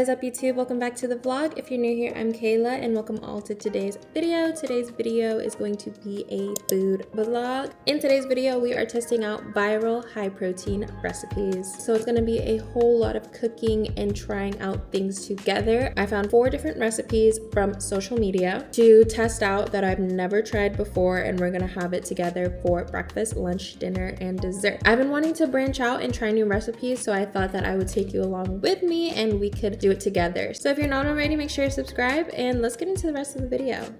What is up YouTube? Welcome back to the vlog. If you're new here, I'm Kayla and welcome all to today's video. Today's video is going to be a food vlog. In today's video, we are testing out viral high protein recipes. So it's going to be a whole lot of cooking and trying out things together. I found 4 different recipes from social media to test out that I've never tried before, and we're going to have it together for breakfast, lunch, dinner, and dessert. I've been wanting to branch out and try new recipes, so I thought that I would take you along with me and we could do it together. So if you're not already, make sure to subscribe and let's get into the rest of the video.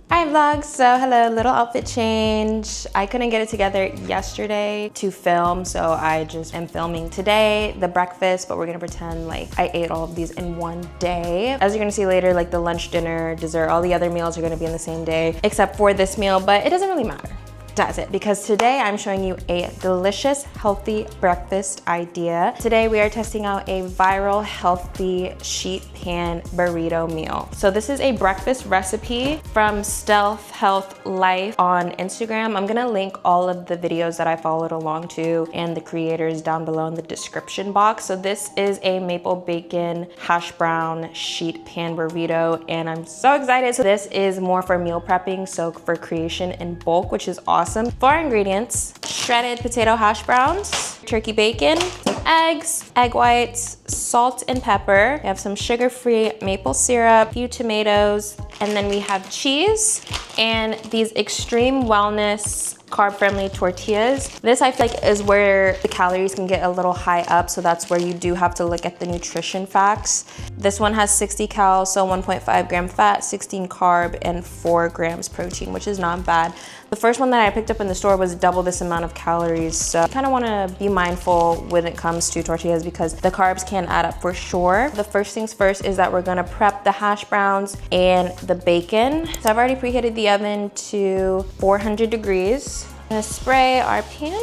Hi vlog, so hello, little outfit change. I couldn't get it together yesterday to film, so I just am filming today the breakfast, but we're gonna pretend like I ate all of these in one day. As you're gonna see later, like the lunch, dinner, dessert, all the other meals are gonna be in the same day, except for this meal, but it doesn't really matter. Does it? Because today I'm showing you a delicious, healthy breakfast idea. Today we are testing out a viral, healthy sheet pan burrito meal. So this is a breakfast recipe from Stealth Health Life on Instagram. I'm gonna link all of the videos that I followed along to and the creators down below in the description box. So this is a maple bacon hash brown sheet pan burrito, and I'm so excited. So this is more for meal prepping, so for creation in bulk, which is awesome. 4 ingredients: shredded potato hash browns, turkey bacon, some eggs, egg whites, salt and pepper. We have some sugar-free maple syrup, a few tomatoes, and then we have cheese and these extreme wellness carb-friendly tortillas. This I feel like is where the calories can get a little high up, so that's where you do have to look at the nutrition facts. This one has 60 cal, so 1.5 gram fat, 16 carb, and 4 grams protein, which is not bad. The first one that I picked up in the store was double this amount of calories, so I kind of want to be mindful when it comes to tortillas because the carbs can add up for sure. The first things first is that we're going to prep the hash browns and the bacon. So I've already preheated the oven to 400 degrees. I'm going to spray our pan.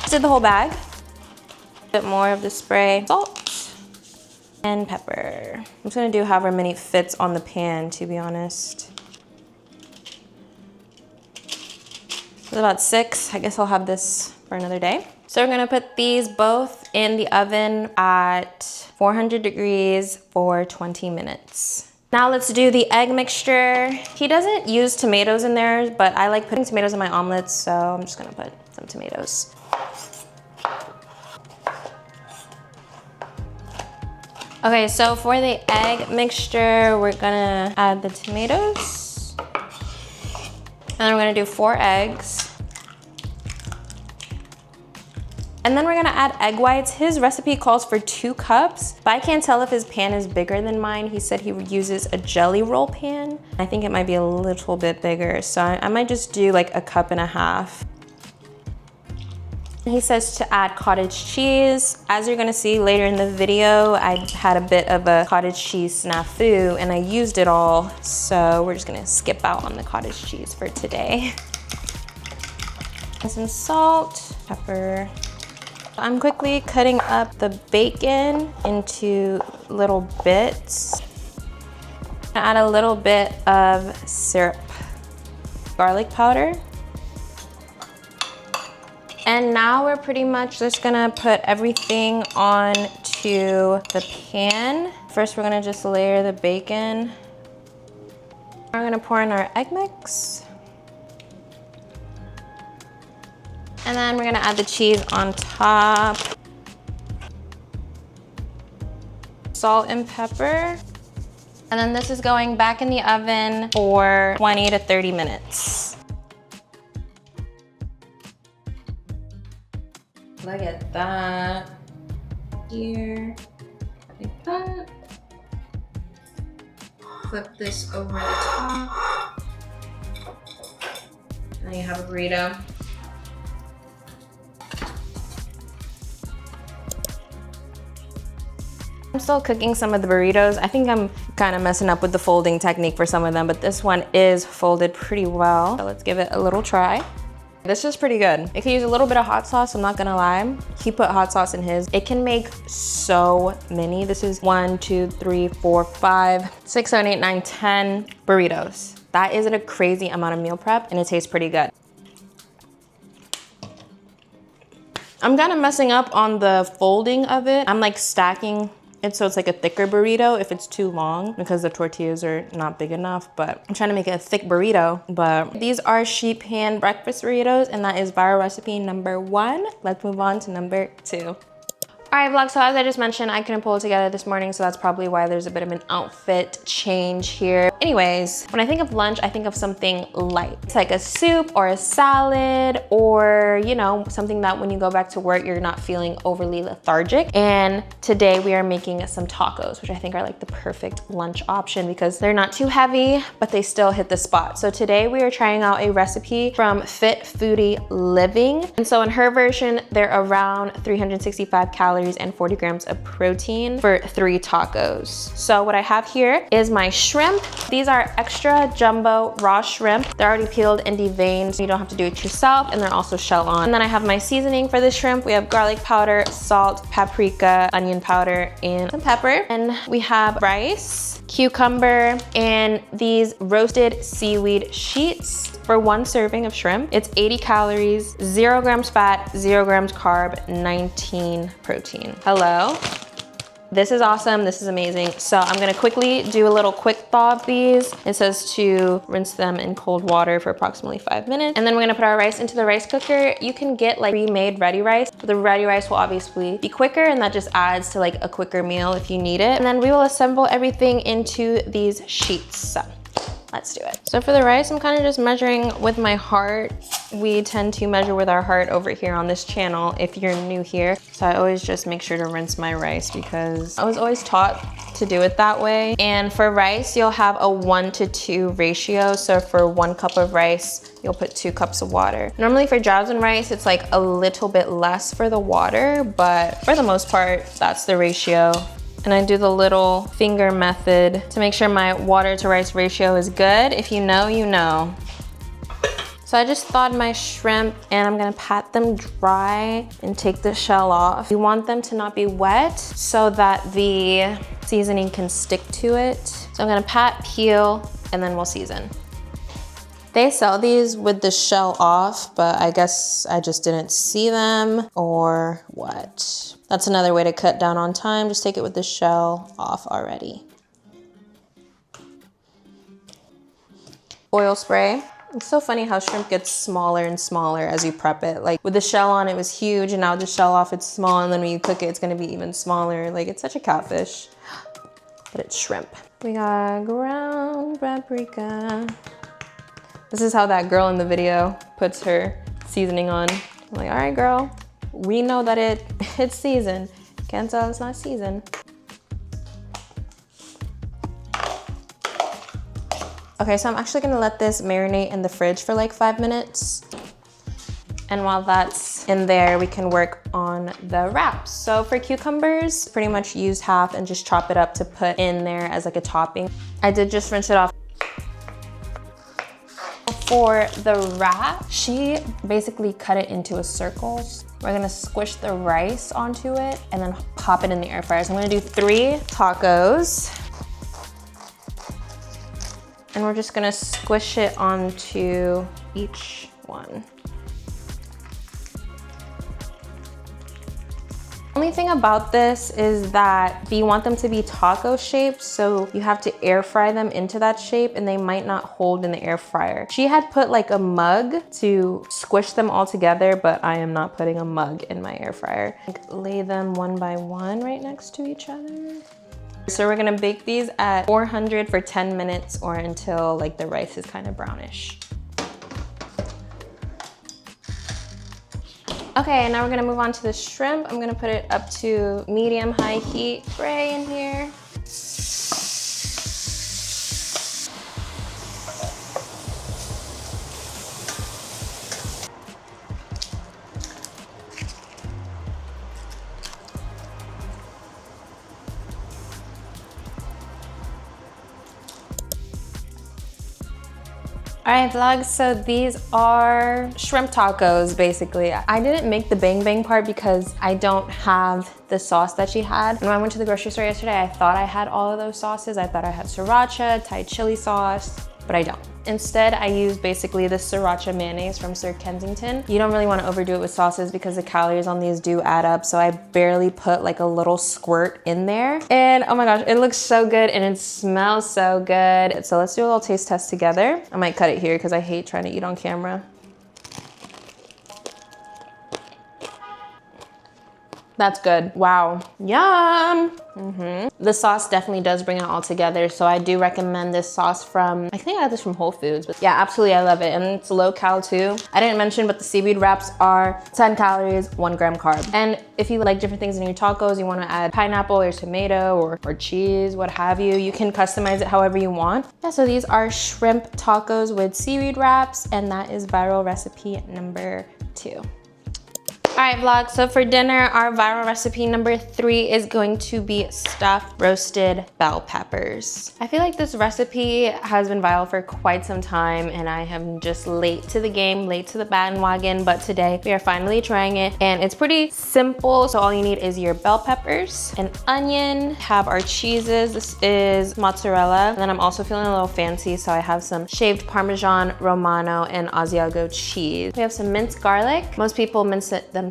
Just did the whole bag. A bit more of the spray, salt, and pepper. I'm just going to do however many fits on the pan, to be honest. It's about 6. I guess I'll have this for another day. So we're gonna put these both in the oven at 400 degrees for 20 minutes. Now let's do the egg mixture. He doesn't use tomatoes in there, but I like putting tomatoes in my omelets, so I'm just gonna put some tomatoes. Okay, so for the egg mixture, we're gonna add the tomatoes. And then we're gonna do 4 eggs. And then we're gonna add egg whites. His recipe calls for 2 cups, but I can't tell if his pan is bigger than mine. He said he uses a jelly roll pan. I think it might be a little bit bigger, so I might just do like 1.5 cups. He says to add cottage cheese. As you're gonna see later in the video, I had a bit of a cottage cheese snafu and I used it all, so we're just gonna skip out on the cottage cheese for today. And some salt, pepper. I'm quickly cutting up the bacon into little bits. Add a little bit of syrup, garlic powder. And now we're pretty much just gonna put everything onto the pan. First, we're gonna just layer the bacon. We're gonna pour in our egg mix. And then we're gonna add the cheese on top. Salt and pepper. And then this is going back in the oven for 20 to 30 minutes. Look at that. Here, like that. Flip this over the top. Now you have a burrito. I'm still cooking some of the burritos. I think I'm kind of messing up with the folding technique for some of them, but this one is folded pretty well. So let's give it a little try. This is pretty good. It could use a little bit of hot sauce, I'm not gonna lie. He put hot sauce in his. It can make so many. This is 1, 2, 3, 4, 5, 6, 7, 8, 9, 10 burritos. That isn't a crazy amount of meal prep and it tastes pretty good. I'm kind of messing up on the folding of it. I'm like stacking it so it's like a thicker burrito if it's too long because the tortillas are not big enough, but I'm trying to make it a thick burrito. But these are sheep pan breakfast burritos, and that is viral recipe number 1. Let's move on to number 2. All right, vlog, so as I just mentioned, I couldn't pull it together this morning, so that's probably why there's a bit of an outfit change here. Anyways, when I think of lunch, I think of something light. It's like a soup or a salad, or, you know, something that when you go back to work, you're not feeling overly lethargic. And today we are making some tacos, which I think are like the perfect lunch option because they're not too heavy, but they still hit the spot. So today we are trying out a recipe from Fit Foodie Living. And so in her version, they're around 365 calories and 40 grams of protein for 3 tacos. So what I have here is my shrimp. These are extra jumbo raw shrimp. They're already peeled and deveined, so you don't have to do it yourself, and they're also shell on. And then I have my seasoning for the shrimp. We have garlic powder, salt, paprika, onion powder, and some pepper. And we have rice, cucumber, and these roasted seaweed sheets for 1 serving of shrimp. It's 80 calories, 0 grams fat, 0 grams carb, 19 protein. Hello. This is awesome. This is amazing. So I'm gonna quickly do a little quick thaw of these. It says to rinse them in cold water for approximately 5 minutes. And then we're gonna put our rice into the rice cooker. You can get like pre-made ready rice. The ready rice will obviously be quicker, and that just adds to like a quicker meal if you need it. And then we will assemble everything into these sheets. So let's do it. So for the rice, I'm kind of just measuring with my heart. We tend to measure with our heart over here on this channel if you're new here. So I always just make sure to rinse my rice because I was always taught to do it that way. And for rice, you'll have a 1-to-2 ratio. So for 1 cup of rice, you'll put 2 cups of water. Normally for jasmine rice, it's like a little bit less for the water, but for the most part, that's the ratio. And I do the little finger method to make sure my water to rice ratio is good. If you know, you know. So I just thawed my shrimp, and I'm gonna pat them dry and take the shell off. You want them to not be wet so that the seasoning can stick to it. So I'm gonna pat, peel, and then we'll season. They sell these with the shell off, but I guess I just didn't see them or what. That's another way to cut down on time. Just take it with the shell off already. Oil spray. It's so funny how shrimp gets smaller and smaller as you prep it. Like with the shell on, it was huge, and now with the shell off, it's small, and then when you cook it, it's gonna be even smaller. Like it's such a catfish, but it's shrimp. We got ground paprika. This is how that girl in the video puts her seasoning on. I'm like, all right, girl, we know that it's seasoned. Can't tell it's not seasoned. Okay, so I'm actually gonna let this marinate in the fridge for like 5 minutes. And while that's in there, we can work on the wraps. So for cucumbers, pretty much use half and just chop it up to put in there as like a topping. I did just rinse it off. For the wrap, she basically cut it into a circle. We're gonna squish the rice onto it and then pop it in the air fryer. So I'm gonna do 3 tacos. And we're just gonna squish it onto each one. Only thing about this is that you want them to be taco shaped, so you have to air fry them into that shape, and they might not hold in the air fryer. She had put like a mug to squish them all together, but I am not putting a mug in my air fryer. Lay them one by one right next to each other. So we're gonna bake these at 400 for 10 minutes or until like the rice is kind of brownish. Okay, now we're gonna move on to the shrimp. I'm gonna put it up to medium-high heat. Spray in here. All right, vlog, so these are shrimp tacos, basically. I didn't make the bang bang part because I don't have the sauce that she had. And when I went to the grocery store yesterday, I thought I had all of those sauces. I thought I had sriracha, Thai chili sauce, but I don't. Instead, I use basically the sriracha mayonnaise from Sir Kensington. You don't really want to overdo it with sauces because the calories on these do add up, so I barely put like a little squirt in there. And oh my gosh, it looks so good and it smells so good. So let's do a little taste test together. I might cut it here because I hate trying to eat on camera. That's good. Wow. Yum. The sauce definitely does bring it all together. So I do recommend this sauce from, I think I got this from Whole Foods, but yeah, absolutely, I love it. And it's low cal too. I didn't mention, but the seaweed wraps are 10 calories, 1 gram carb. And if you like different things in your tacos, you want to add pineapple or tomato or cheese, what have you, you can customize it however you want. Yeah, so these are shrimp tacos with seaweed wraps, and that is viral recipe number 2. All right, vlog, so for dinner, our viral recipe number 3 is going to be stuffed roasted bell peppers. I feel like this recipe has been viral for quite some time and I am just late to the game, late to the bandwagon, but today we are finally trying it and it's pretty simple. So all you need is your bell peppers, an onion, have our cheeses. This is mozzarella. And then I'm also feeling a little fancy, so I have some shaved Parmesan, Romano, and Asiago cheese. We have some minced garlic. Most people mince it themselves.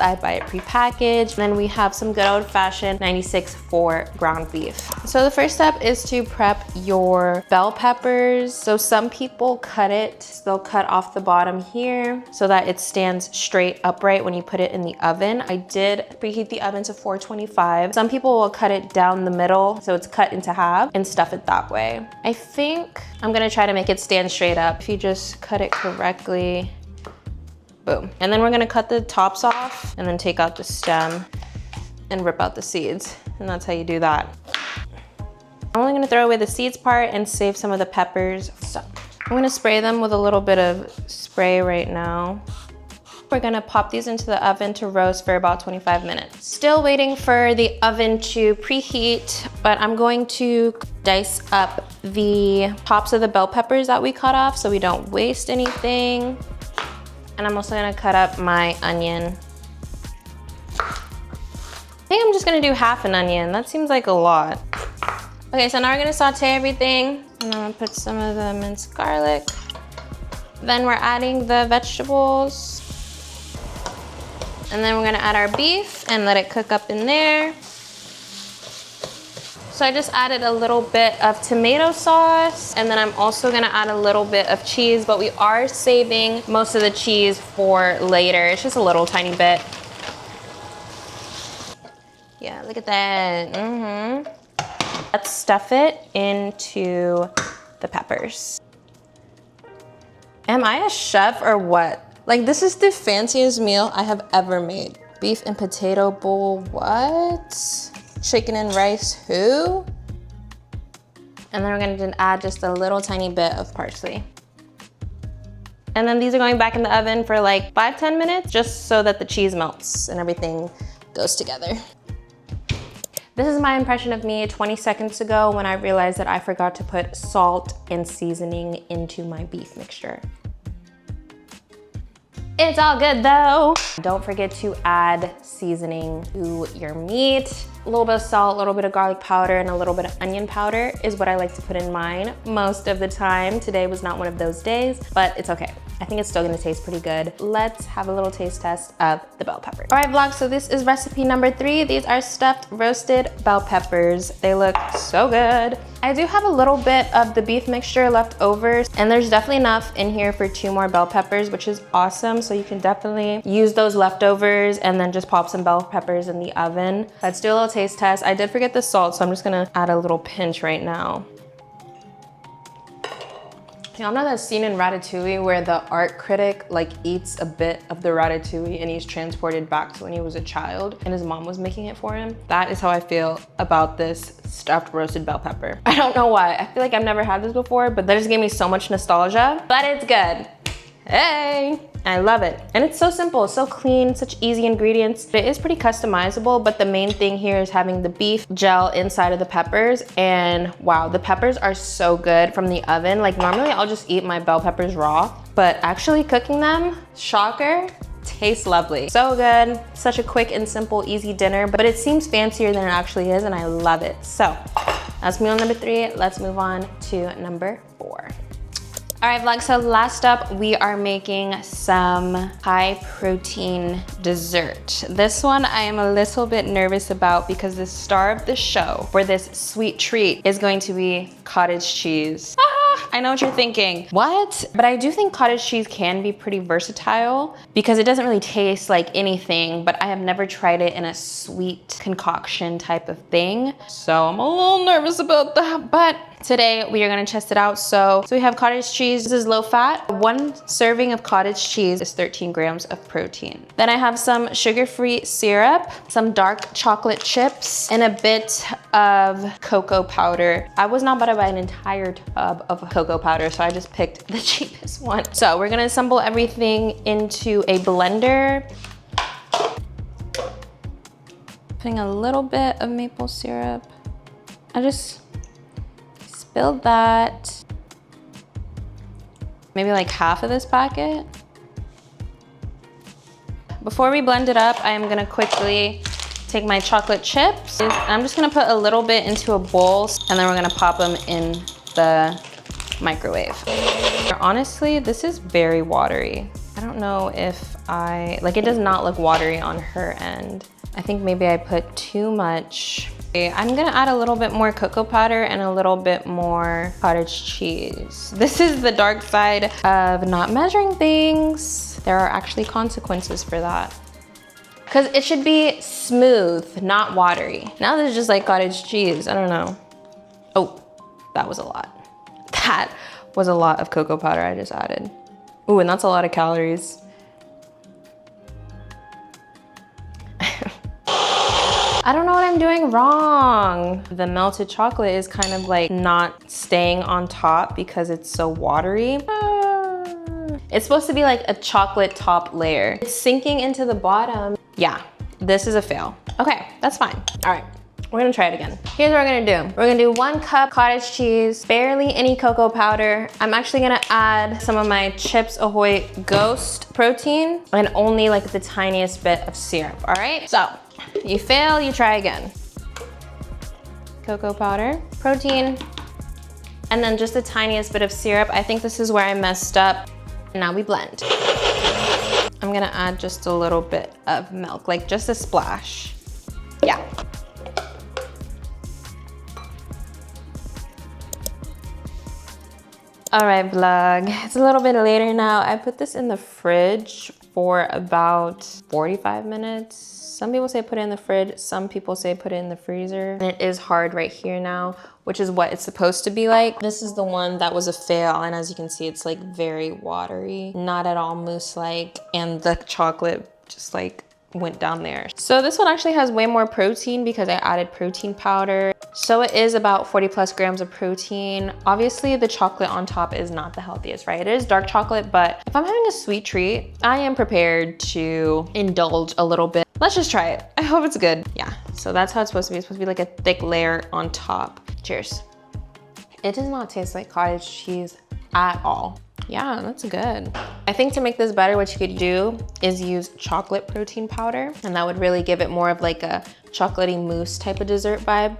I buy it prepackaged. Then we have some good old-fashioned 96.4 ground beef. So the first step is to prep your bell peppers. So some people cut it, they'll cut off the bottom here so that it stands straight upright when you put it in the oven. I did preheat the oven to 425. Some people will cut it down the middle so it's cut into half and stuff it that way. I think I'm gonna try to make it stand straight up. If you just cut it correctly, boom. And then we're gonna cut the tops off and then take out the stem and rip out the seeds. And that's how you do that. I'm only gonna throw away the seeds part and save some of the peppers. So I'm gonna spray them with a little bit of spray right now. We're gonna pop these into the oven to roast for about 25 minutes. Still waiting for the oven to preheat, but I'm going to dice up the tops of the bell peppers that we cut off so we don't waste anything. And I'm also gonna cut up my onion. I think I'm just gonna do half an onion. That seems like a lot. Okay, so now we're gonna saute everything. And I'm gonna put some of the minced garlic. Then we're adding the vegetables. And then we're gonna add our beef and let it cook up in there. So I just added a little bit of tomato sauce, and then I'm also gonna add a little bit of cheese, but we are saving most of the cheese for later. It's just a little tiny bit. Yeah, look at that. Let's stuff it into the peppers. Am I a chef or what? Like, this is the fanciest meal I have ever made. Beef and potato bowl, what? Chicken and rice, who? And then we're gonna add just a little tiny bit of parsley. And then these are going back in the oven for like 5-10 minutes, just so that the cheese melts and everything goes together. This is my impression of me 20 seconds ago when I realized that I forgot to put salt and seasoning into my beef mixture. It's all good though. Don't forget to add seasoning to your meat. A little bit of salt, a little bit of garlic powder, and a little bit of onion powder is what I like to put in mine most of the time. Today was not one of those days, but it's okay. I think it's still gonna taste pretty good. Let's have a little taste test of the bell pepper. All right, vlog, so this is recipe number 3. These are stuffed roasted bell peppers. They look so good. I do have a little bit of the beef mixture left over, and there's definitely enough in here for 2 more bell peppers, which is awesome. So you can definitely use those leftovers and then just pop some bell peppers in the oven. Let's do a little taste test. I did forget the salt, so I'm just gonna add a little pinch right now. Y'all know that scene in Ratatouille where the art critic like eats a bit of the ratatouille and he's transported back to when he was a child and his mom was making it for him? That is how I feel about this stuffed roasted bell pepper. I don't know why. I feel like I've never had this before, but that just gave me so much nostalgia, but it's good. Hey, I love it. And it's so simple, so clean, such easy ingredients. It is pretty customizable, but the main thing here is having the beef gel inside of the peppers. And wow, the peppers are so good from the oven. Like normally I'll just eat my bell peppers raw, but actually cooking them, shocker, tastes lovely. So good, such a quick and simple, easy dinner, but it seems fancier than it actually is, and I love it. So that's meal number 3. Let's move on to number 4. All right, vlog, so last up, we are making some high protein dessert. This one I am a little bit nervous about because the star of the show for this sweet treat is going to be cottage cheese. I know what you're thinking. What? But I do think cottage cheese can be pretty versatile because it doesn't really taste like anything, but I have never tried it in a sweet concoction type of thing. So I'm a little nervous about that, but today we are gonna test it out. So we have cottage cheese. This is low fat. 1 serving of cottage cheese is 13 grams of protein. Then I have some sugar-free syrup, some dark chocolate chips, and a bit of cocoa powder. I was not about to buy an entire tub of cocoa powder, so I just picked the cheapest one. So we're gonna assemble everything into a blender. Putting a little bit of maple syrup. I just spilled that. Maybe like half of this packet. Before we blend it up, I am gonna quickly take my chocolate chips. I'm just gonna put a little bit into a bowl and then we're gonna pop them in the microwave. Honestly, this is very watery. I don't know if it does not look watery on her end. I think maybe I put too much. I'm gonna add a little bit more cocoa powder and a little bit more cottage cheese. This is the dark side of not measuring things. There are actually consequences for that. Because it should be smooth, not watery. Now this is just like cottage cheese, I don't know. Oh, that was a lot. That was a lot of cocoa powder I just added. Ooh, and that's a lot of calories. I don't know what I'm doing wrong. The melted chocolate is kind of like not staying on top because it's so watery. It's supposed to be like a chocolate top layer. It's sinking into the bottom. Yeah, this is a fail. Okay, that's fine. All right, we're gonna try it again. Here's what we're gonna do. We're gonna do 1 cup cottage cheese, barely any cocoa powder. I'm actually gonna add some of my Chips Ahoy Ghost protein and only like the tiniest bit of syrup, all right? So, you fail, you try again. Cocoa powder, protein, and then just the tiniest bit of syrup. I think this is where I messed up. Now we blend. I'm gonna add just a little bit of milk, like just a splash. Yeah. All right, vlog. It's a little bit later now. I put this in the fridge for about 45 minutes. Some people say put it in the fridge, some people say put it in the freezer. And it is hard right here now, which is what it's supposed to be like. This is the one that was a fail, and as you can see, it's like very watery, not at all mousse-like, and the chocolate just like went down there. So this one actually has way more protein because I added protein powder. So it is about 40+ grams of protein. Obviously the chocolate on top is not the healthiest, right? It is dark chocolate, but if I'm having a sweet treat, I am prepared to indulge a little bit. Let's just try it. I hope it's good. Yeah, so that's how it's supposed to be. It's supposed to be like a thick layer on top. Cheers. It does not taste like cottage cheese at all. Yeah, that's good. I think to make this better, what you could do is use chocolate protein powder, and that would really give it more of like a chocolatey mousse type of dessert vibe.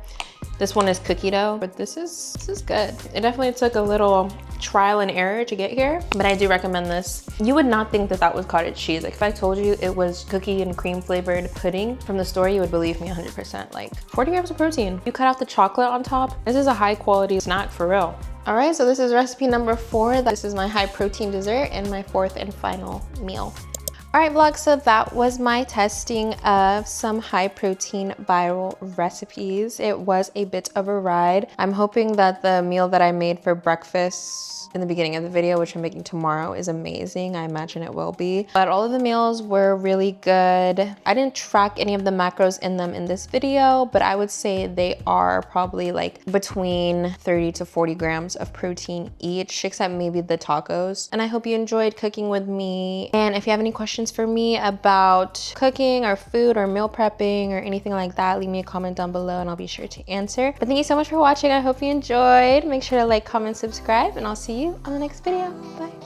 This one is cookie dough, but this is good. It definitely took a little trial and error to get here, but I do recommend this. You would not think that that was cottage cheese. Like if I told you it was cookie and cream flavored pudding from the store, you would believe me 100%. Like 40 grams of protein. You cut out the chocolate on top. This is a high quality snack for real. All right, so this is recipe number 4. This is my high protein dessert and my 4th and final meal. All right, vlog, so that was my testing of some high protein viral recipes. It was a bit of a ride. I'm hoping that the meal that I made for breakfast in the beginning of the video, which I'm making tomorrow, is amazing. I imagine it will be. But all of the meals were really good. I didn't track any of the macros in them in this video, but I would say they are probably like between 30 to 40 grams of protein each, except maybe the tacos. And I hope you enjoyed cooking with me. And if you have any questions for me about cooking or food or meal prepping or anything like that, leave me a comment down below and I'll be sure to answer. But thank you so much for watching. I hope you enjoyed. Make sure to like, comment, subscribe, and I'll see you on the next video. Bye.